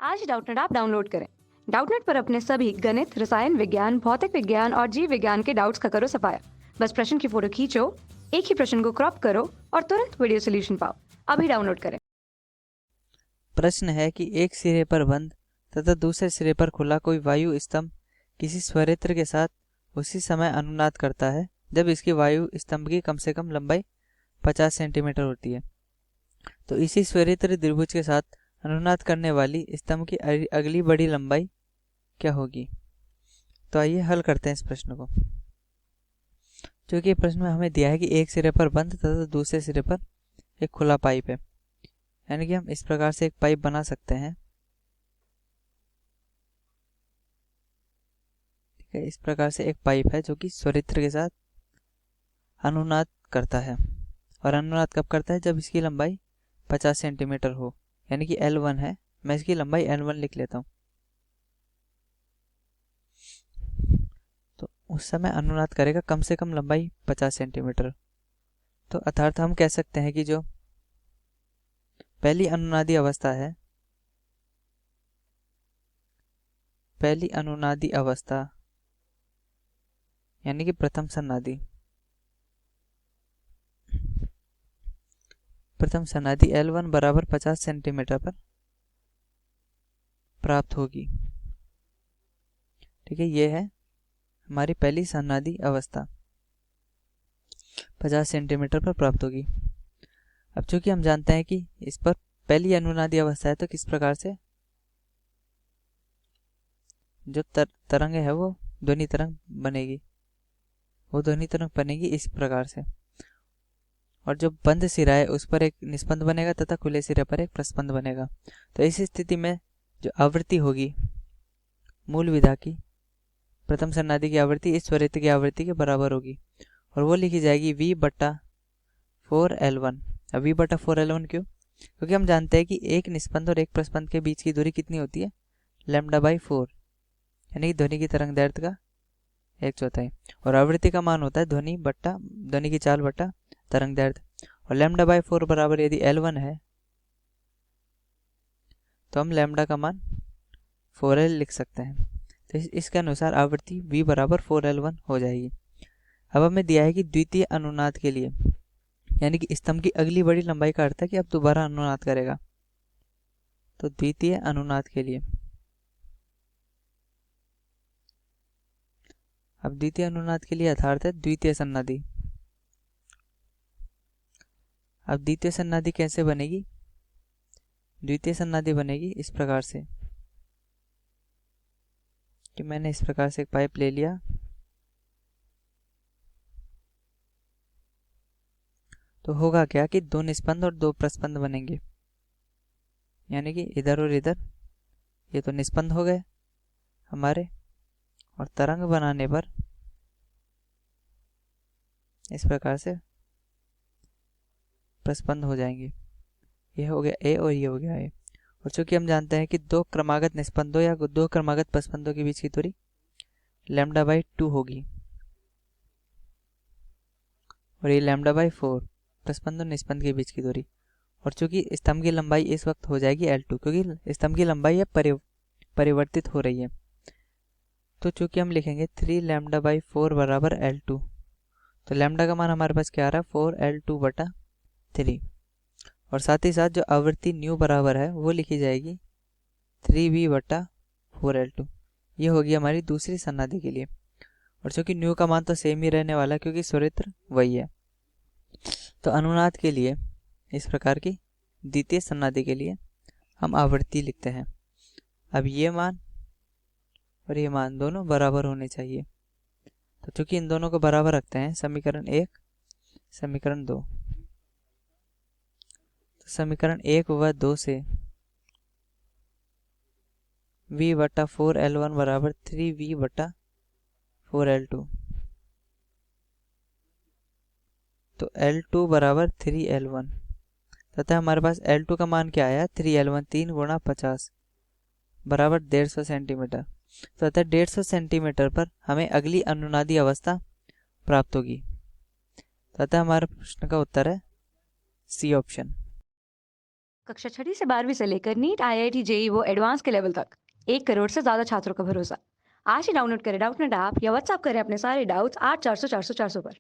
आज Doubtnut app download करें। Doubtnut पर अपने सभी गणित, रसायन विज्ञान, भौतिक विज्ञान और जीव विज्ञान के डाउट्स का करो सफाया। बस प्रश्न की फोटो खींचो, एक ही प्रश्न को क्रॉप करो और तुरंत वीडियो सोल्यूशन पाओ। अभी डाउनलोड करें। प्रश्न है कि एक सिरे पर बंद तथा दूसरे सिरे पर खुला कोई वायु स्तंभ किसी स्वरेत्र के साथ उसी समय अनुनाद करता है जब इसकी वायु स्तंभ की कम से कम लंबाई 50 सेंटीमीटर होती है। तो इसी स्वरेत्र त्रिभुज के साथ अनुनाद करने वाली स्तंभ की अगली बड़ी लंबाई क्या होगी। तो आइए हल करते हैं इस प्रश्न को। क्योंकि प्रश्न में हमें दिया है कि एक सिरे पर बंद तथा दूसरे सिरे पर एक खुला पाइप है, यानी कि हम इस प्रकार से एक पाइप बना सकते हैं। ठीक है, इस प्रकार से एक पाइप है जो कि स्वरित्र के साथ अनुनाद करता है। और अनुनाद कब करता है? जब इसकी लंबाई 50 सेंटीमीटर हो, यानी कि L1 है। मैं इसकी लंबाई L1 लिख लेता हूँ। तो उस समय अनुनाद करेगा कम से कम लंबाई 50 सेंटीमीटर। तो अर्थात हम कह सकते हैं कि जो पहली अनुनादी अवस्था है, पहली अनुनादी अवस्था यानी कि प्रथम सन्नादी, प्रथम सन्नादी L1 बराबर 50 सेंटीमीटर पर प्राप्त होगी। ठीक है, ये है हमारी पहली सन्नादी अवस्था, 50 सेंटीमीटर पर प्राप्त होगी। अब चूंकि हम जानते हैं कि इस पर पहली अनुनादी अवस्था है, तो किस प्रकार से जो तरंग है वो ध्वनि तरंग बनेगी, वो ध्वनि तरंग बनेगी इस प्रकार से। और जो बंद सिरा है उस पर एक निस्पंद बनेगा तथा खुले सिरे पर एक प्रस्पंद बनेगा। तो इस स्थिति में जो आवृत्ति होगी मूल विधा की, प्रथम सन्नादी की आवृत्ति इस स्वरित्र की आवृत्ति के बराबर होगी और वो लिखी जाएगी V/4L1। अब V/4L1 क्यों? क्योंकि हम जानते हैं कि एक निस्पंद और एक प्रस्पंद के बीच की दूरी कितनी होती है? λ/4, यानी कि ध्वनि की तरंग दैर्ध्य का 1/4। और आवृत्ति का मान होता है ध्वनि की चाल बटा तरंग दैर्ध्य। और λ/4 बराबर यदि L1 है तो हम लैम्डा का मान 4L लिख सकते हैं। तो इसके अनुसार आवृत्ति V/4L1 हो जाएगी। अब हमें दिया है कि द्वितीय अनुनाद के लिए, यानी कि स्तंभ की अगली बड़ी लंबाई का अर्थ है कि अब दोबारा अनुनाद करेगा। तो द्वितीय अनुनाद के लिए, अब द्वितीय अनुनाद के लिए यथार्थ है द्वितीय सन्नादी। अब द्वितीय सन्नादी कैसे बनेगी? द्वितीय सन्नादी बनेगी इस प्रकार से कि मैंने इस प्रकार से एक पाइप ले लिया, तो होगा क्या कि दो निस्पंद और दो प्रस्पंद बनेंगे, यानी कि इधर और इधर ये तो निस्पंद हो गए हमारे, और तरंग बनाने पर इस प्रकार से प्रस्पंद हो जाएंगे। ये हो गया A और ये हो गया A। और चूंकि हम जानते हैं कि दो क्रमागत निस्पंदों या दो क्रमागत प्रस्पंदों के बीच की दूरी λ/2 होगी और ये λ/4 प्रस्पंद और निस्पंद के बीच की दूरी। और चूंकि स्तंभ की लंबाई इस वक्त हो जाएगी L2, क्योंकि स्तंभ की लंबाई अब परिवर्तित हो रही है। तो चूंकि हम लिखेंगे 3λ/4 बराबर L2, तो लैम्डा का मान हमारे पास क्या आ रहा है? 4L2/3। और साथ ही साथ जो आवृत्ति न्यू बराबर है वो लिखी जाएगी 3V/4L2। ये होगी हमारी दूसरी सन्नादी के लिए। और चूंकि न्यू का मान तो सेम ही रहने वाला है क्योंकि स्वरित्र वही है, तो अनुनाद के लिए इस प्रकार की द्वितीय सन्नादी के लिए हम आवृत्ति लिखते हैं। अब ये मान और ये मान दोनों बराबर होने चाहिए। तो चूंकि इन दोनों को बराबर रखते हैं, समीकरण 1 समीकरण 2, तो समीकरण 1 व 2 से V/4L1 बराबर 3V/4L2, तो L2 बराबर 3L1 तथा हमारे पास L2 का मान क्या आया? 3L1, 3 × 50 बराबर 150 सेंटीमीटर। तो अतः 150 सेंटीमीटर पर हमें अगली अनुनादी अवस्था प्राप्त होगी। तथा हमारे प्रश्न का उत्तर है C ऑप्शन। कक्षा 6वीं से 12वीं से लेकर नीट, आईआईटी, जेई वो एडवांस के लेवल तक 1 करोड़ से ज्यादा छात्रों का भरोसा। आज ही डाउनलोड करें डाउटनेट ऐप या व्हाट्सएप करें अपने सारे डाउट्स 8400 400 400 पर।